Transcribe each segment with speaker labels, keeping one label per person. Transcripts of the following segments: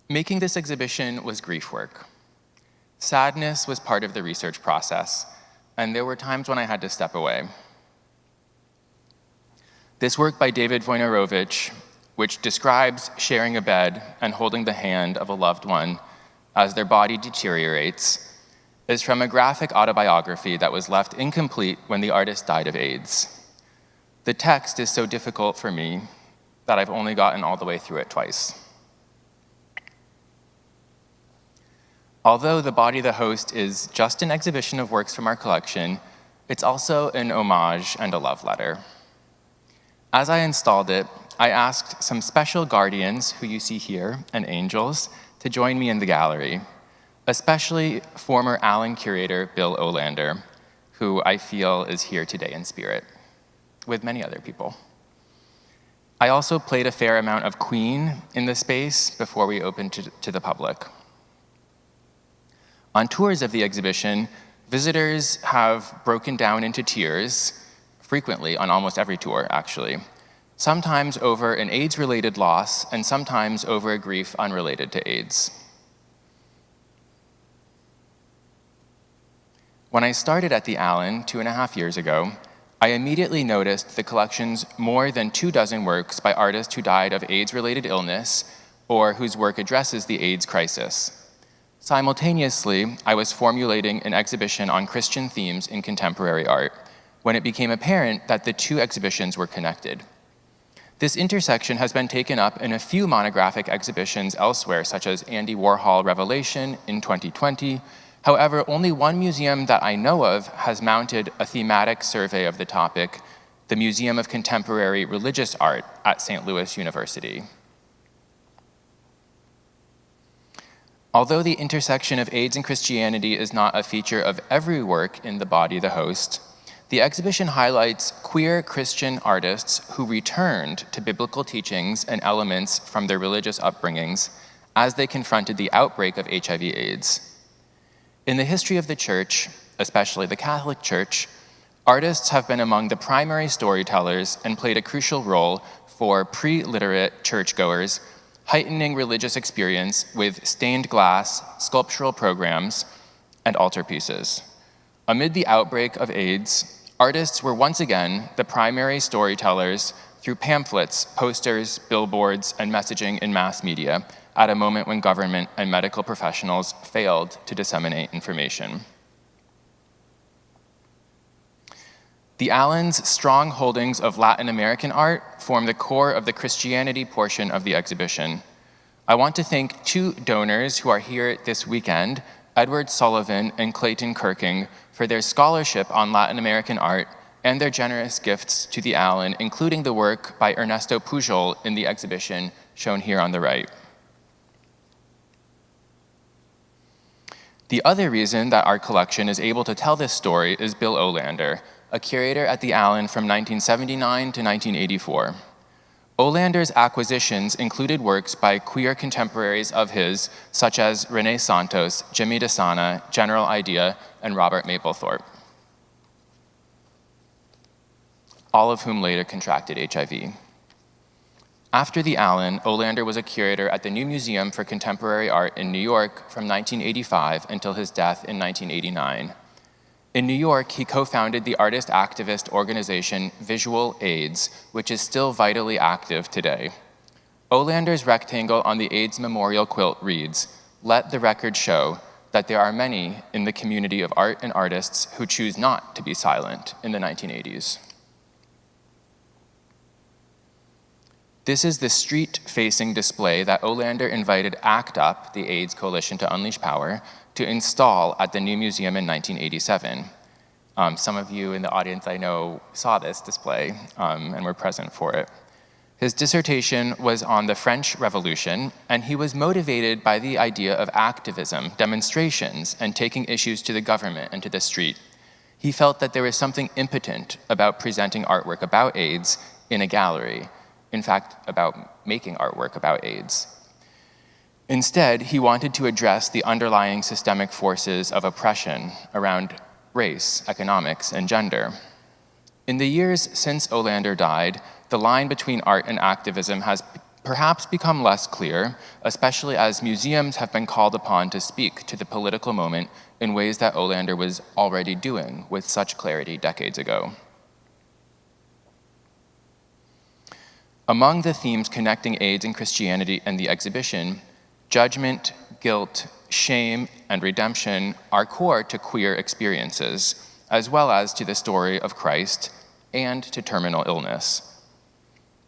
Speaker 1: Making this exhibition was grief work. Sadness was part of the research process, and there were times when I had to step away. This work by David Wojnarowicz, which describes sharing a bed and holding the hand of a loved one as their body deteriorates, is from a graphic autobiography that was left incomplete when the artist died of AIDS. The text is so difficult for me that I've only gotten all the way through it twice. Although The Body the Host is just an exhibition of works from our collection, it's also an homage and a love letter. As I installed it, I asked some special guardians, who you see here, and angels, to join me in the gallery, especially former Allen curator Bill Olander, who I feel is here today in spirit, with many other people. I also played a fair amount of Queen in the space before we opened to the public. On tours of the exhibition, visitors have broken down into tears, frequently on almost every tour, actually, sometimes over an AIDS-related loss and sometimes over a grief unrelated to AIDS. When I started at the Allen 2.5 years ago, I immediately noticed the collection's more than 24 works by artists who died of AIDS-related illness or whose work addresses the AIDS crisis. Simultaneously, I was formulating an exhibition on Christian themes in contemporary art when it became apparent that the two exhibitions were connected. This intersection has been taken up in a few monographic exhibitions elsewhere, such as Andy Warhol Revelation in 2020. However, only one museum that I know of has mounted a thematic survey of the topic, the Museum of Contemporary Religious Art at St. Louis University. Although the intersection of AIDS and Christianity is not a feature of every work in The Body the Host, the exhibition highlights queer Christian artists who returned to biblical teachings and elements from their religious upbringings as they confronted the outbreak of HIV/AIDS. In the history of the church, especially the Catholic Church, artists have been among the primary storytellers and played a crucial role for pre-literate churchgoers, heightening religious experience with stained glass, sculptural programs, and altarpieces. Amid the outbreak of AIDS, artists were once again the primary storytellers through pamphlets, posters, billboards, and messaging in mass media at a moment when government and medical professionals failed to disseminate information. The Allen's strong holdings of Latin American art form the core of the Christianity portion of the exhibition. I want to thank two donors who are here this weekend, Edward Sullivan and Clayton Kirking, for their scholarship on Latin American art and their generous gifts to the Allen, including the work by Ernesto Pujol in the exhibition shown here on the right. The other reason that our collection is able to tell this story is Bill Olander, a curator at the Allen from 1979 to 1984. Olander's acquisitions included works by queer contemporaries of his, such as Renee Santos, Jimmy DeSana, General Idea, and Robert Mapplethorpe, all of whom later contracted HIV. After the Allen, Olander was a curator at the New Museum for Contemporary Art in New York from 1985 until his death in 1989. In New York, he co-founded the artist-activist organization Visual AIDS, which is still vitally active today. Olander's rectangle on the AIDS memorial quilt reads, "Let the record show that there are many in the community of art and artists who choose not to be silent," in the 1980s. This is the street-facing display that Olander invited ACT UP, the AIDS Coalition to Unleash Power, to install at the New Museum in 1987. Some of you in the audience I know saw this display and were present for it. His dissertation was on the French Revolution, and he was motivated by the idea of activism, demonstrations, and taking issues to the government and to the street. He felt that there was something impotent about presenting artwork about AIDS in a gallery, in fact, about making artwork about AIDS. Instead, he wanted to address the underlying systemic forces of oppression around race, economics, and gender. In the years since Olander died, the line between art and activism has perhaps become less clear, especially as museums have been called upon to speak to the political moment in ways that Olander was already doing with such clarity decades ago. Among the themes connecting AIDS and Christianity and the exhibition, judgment, guilt, shame, and redemption are core to queer experiences, as well as to the story of Christ and to terminal illness.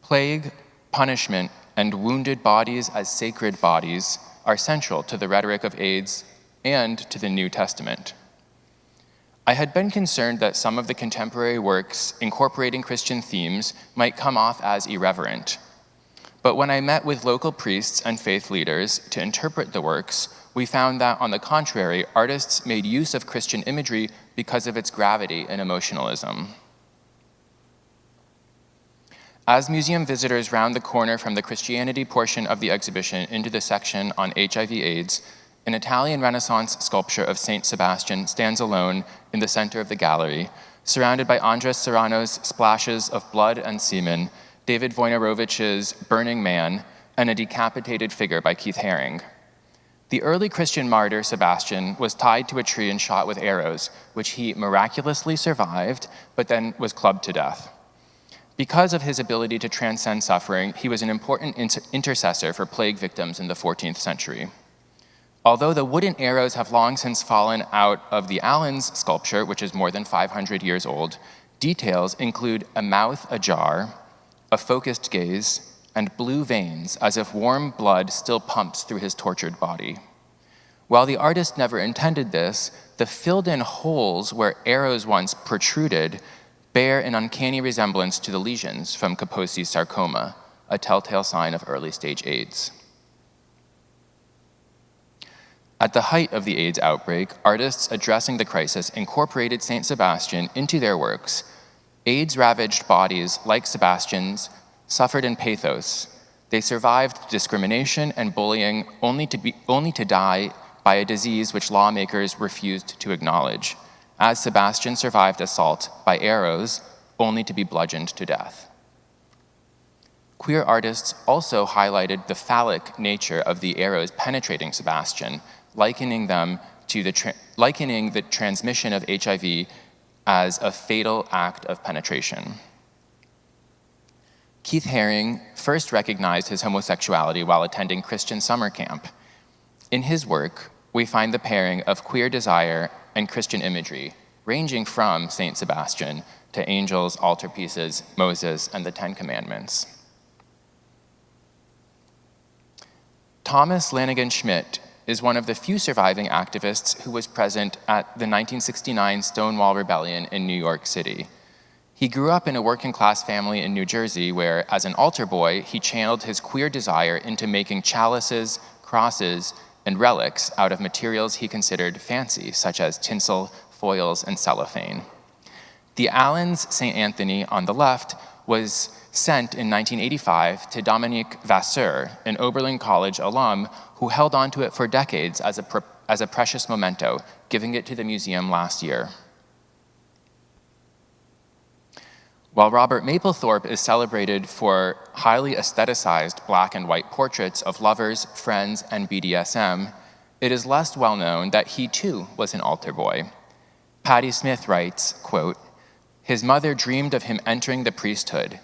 Speaker 1: Plague, punishment, and wounded bodies as sacred bodies are central to the rhetoric of AIDS and to the New Testament. I had been concerned that some of the contemporary works incorporating Christian themes might come off as irreverent. But when I met with local priests and faith leaders to interpret the works, we found that, on the contrary, artists made use of Christian imagery because of its gravity and emotionalism. As museum visitors round the corner from the Christianity portion of the exhibition into the section on HIV/AIDS, an Italian Renaissance sculpture of Saint Sebastian stands alone in the center of the gallery, surrounded by Andres Serrano's splashes of blood and semen, David Wojnarowicz's Burning Man, and a decapitated figure by Keith Haring. The early Christian martyr Sebastian was tied to a tree and shot with arrows, which he miraculously survived, but then was clubbed to death. Because of his ability to transcend suffering, he was an important intercessor for plague victims in the 14th century. Although the wooden arrows have long since fallen out of the Allens sculpture, which is more than 500 years old, details include a mouth ajar, a focused gaze, and blue veins, as if warm blood still pumps through his tortured body. While the artist never intended this, the filled-in holes where arrows once protruded bear an uncanny resemblance to the lesions from Kaposi's sarcoma, a telltale sign of early-stage AIDS. At the height of the AIDS outbreak, artists addressing the crisis incorporated Saint Sebastian into their works. AIDS-ravaged bodies, like Sebastian's, suffered in pathos. They survived discrimination and bullying only to die by a disease which lawmakers refused to acknowledge, as Sebastian survived assault by arrows only to be bludgeoned to death. Queer artists also highlighted the phallic nature of the arrows penetrating Sebastian, likening the transmission of HIV as a fatal act of penetration. Keith Haring first recognized his homosexuality while attending Christian summer camp. In his work, we find the pairing of queer desire and Christian imagery, ranging from Saint Sebastian to angels, altarpieces, Moses, and the Ten Commandments. Thomas Lanigan Schmidt is one of the few surviving activists who was present at the 1969 Stonewall Rebellion in New York City. He grew up in a working-class family in New Jersey where, as an altar boy, he channeled his queer desire into making chalices, crosses, and relics out of materials he considered fancy, such as tinsel, foils, and cellophane. The Allens St. Anthony on the left was sent in 1985 to Dominique Vasseur, an Oberlin College alum who held onto it for decades as a precious memento, giving it to the museum last year. While Robert Mapplethorpe is celebrated for highly aestheticized black and white portraits of lovers, friends, and BDSM, it is less well known that he too was an altar boy. Patti Smith writes, quote, "His mother dreamed of him entering the priesthood.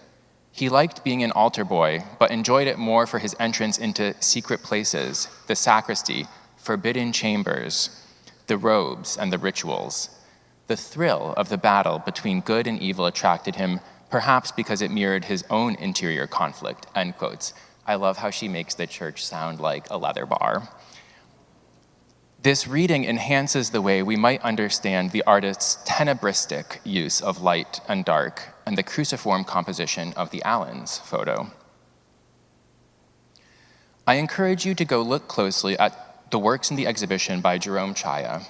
Speaker 1: He liked being an altar boy, but enjoyed it more for his entrance into secret places, the sacristy, forbidden chambers, the robes, and the rituals. The thrill of the battle between good and evil attracted him, perhaps because it mirrored his own interior conflict," end quotes. I love how she makes the church sound like a leather bar. This reading enhances the way we might understand the artist's tenebristic use of light and dark and the cruciform composition of the Allens photo. I encourage you to go look closely at the works in the exhibition by Jerome Chaya.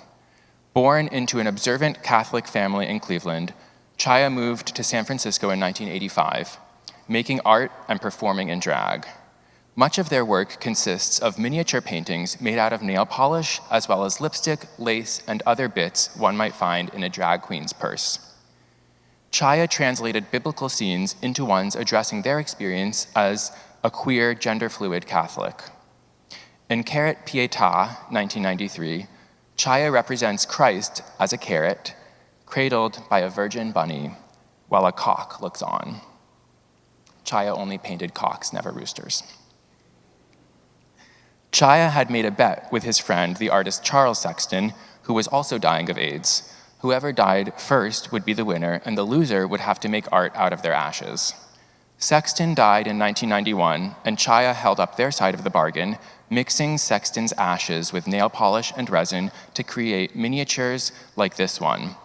Speaker 1: Born into an observant Catholic family in Cleveland, Chaya moved to San Francisco in 1985, making art and performing in drag. Much of their work consists of miniature paintings made out of nail polish, as well as lipstick, lace, and other bits one might find in a drag queen's purse. Chaya translated biblical scenes into ones addressing their experience as a queer, gender-fluid Catholic. In Carrot Pietà, 1993, Chaya represents Christ as a carrot, cradled by a virgin bunny, while a cock looks on. Chaya only painted cocks, never roosters. Chaya had made a bet with his friend, the artist Charles Sexton, who was also dying of AIDS. Whoever died first would be the winner, and the loser would have to make art out of their ashes. Sexton died in 1991, and Chaya held up their side of the bargain, mixing Sexton's ashes with nail polish and resin to create miniatures like this one.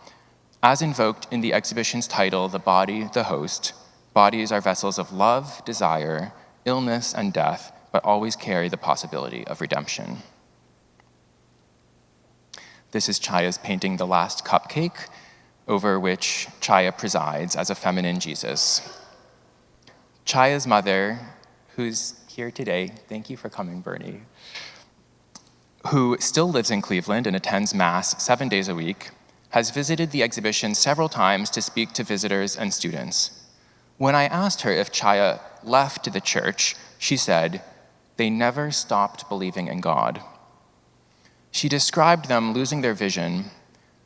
Speaker 1: As invoked in the exhibition's title, The Body, the Host, bodies are vessels of love, desire, illness, and death, but always carry the possibility of redemption. This is Chaya's painting The Last Cupcake, over which Chaya presides as a feminine Jesus. Chaya's mother, who's here today, thank you for coming, Bernie, who still lives in Cleveland and attends Mass 7 days a week, has visited the exhibition several times to speak to visitors and students. When I asked her if Chaya left the church, she said, "They never stopped believing in God." She described them losing their vision,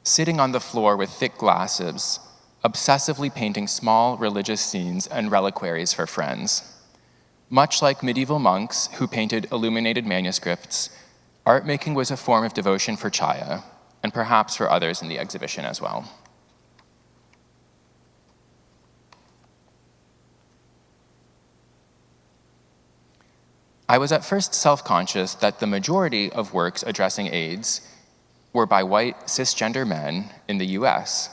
Speaker 1: sitting on the floor with thick glasses, obsessively painting small religious scenes and reliquaries for friends. Much like medieval monks who painted illuminated manuscripts, art making was a form of devotion for Chaya, and perhaps for others in the exhibition as well. I was at first self-conscious that the majority of works addressing AIDS were by white cisgender men in the US.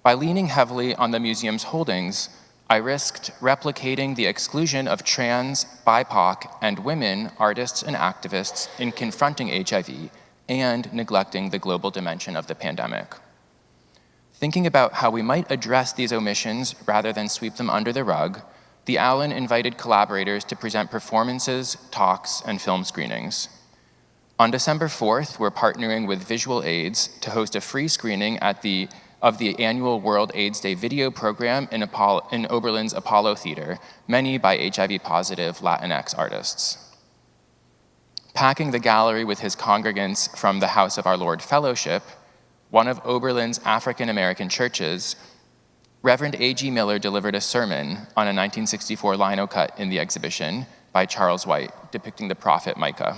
Speaker 1: By leaning heavily on the museum's holdings, I risked replicating the exclusion of trans, BIPOC, and women artists and activists in confronting HIV and neglecting the global dimension of the pandemic. Thinking about how we might address these omissions rather than sweep them under the rug, the Allen invited collaborators to present performances, talks, and film screenings. On December 4th, we're partnering with Visual AIDS to host a free screening of the annual World AIDS Day video program in Oberlin's Apollo Theater, many by HIV-positive Latinx artists. Packing the gallery with his congregants from the House of Our Lord Fellowship, one of Oberlin's African-American churches, Reverend A.G. Miller delivered a sermon on a 1964 lino cut in the exhibition by Charles White, depicting the prophet Micah.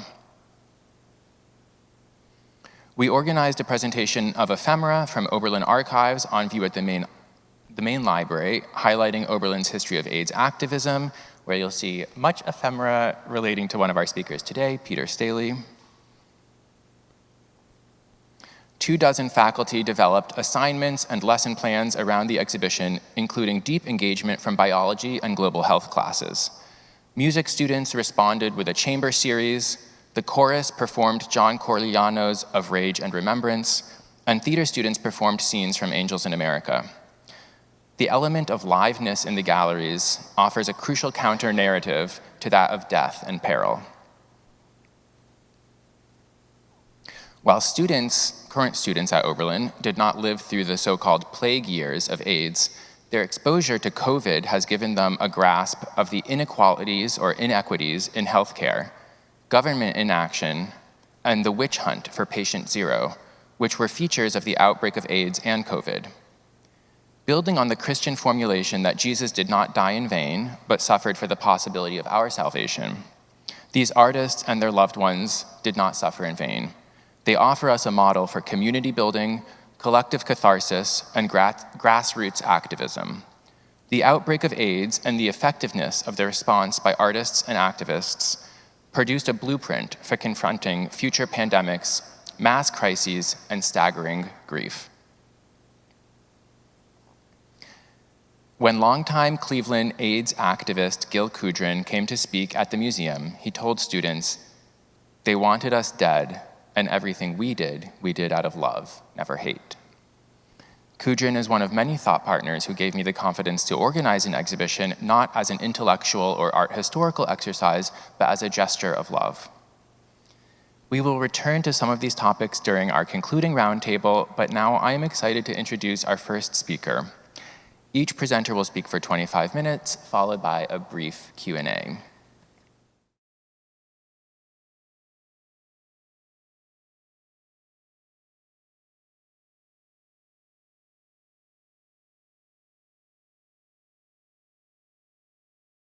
Speaker 1: We organized a presentation of ephemera from Oberlin Archives on view at the main library, highlighting Oberlin's history of AIDS activism, where you'll see much ephemera relating to one of our speakers today, Peter Staley. 24 faculty developed assignments and lesson plans around the exhibition, including deep engagement from biology and global health classes. Music students responded with a chamber series, the chorus performed John Corigliano's Of Rage and Remembrance, and theater students performed scenes from Angels in America. The element of liveness in the galleries offers a crucial counter-narrative to that of death and peril. While current students at Oberlin, did not live through the so-called plague years of AIDS, their exposure to COVID has given them a grasp of the inequalities or inequities in healthcare, government inaction, and the witch hunt for patient zero, which were features of the outbreak of AIDS and COVID. Building on the Christian formulation that Jesus did not die in vain, but suffered for the possibility of our salvation, these artists and their loved ones did not suffer in vain. They offer us a model for community building, collective catharsis, and grassroots activism. The outbreak of AIDS and the effectiveness of the response by artists and activists produced a blueprint for confronting future pandemics, mass crises, and staggering grief. When longtime Cleveland AIDS activist Gil Kudrin came to speak at the museum, he told students, "They wanted us dead, and everything we did out of love, never hate." Kudrin is one of many thought partners who gave me the confidence to organize an exhibition not as an intellectual or art historical exercise, but as a gesture of love. We will return to some of these topics during our concluding roundtable, but now I am excited to introduce our first speaker. Each presenter will speak for 25 minutes, followed by a brief Q&A.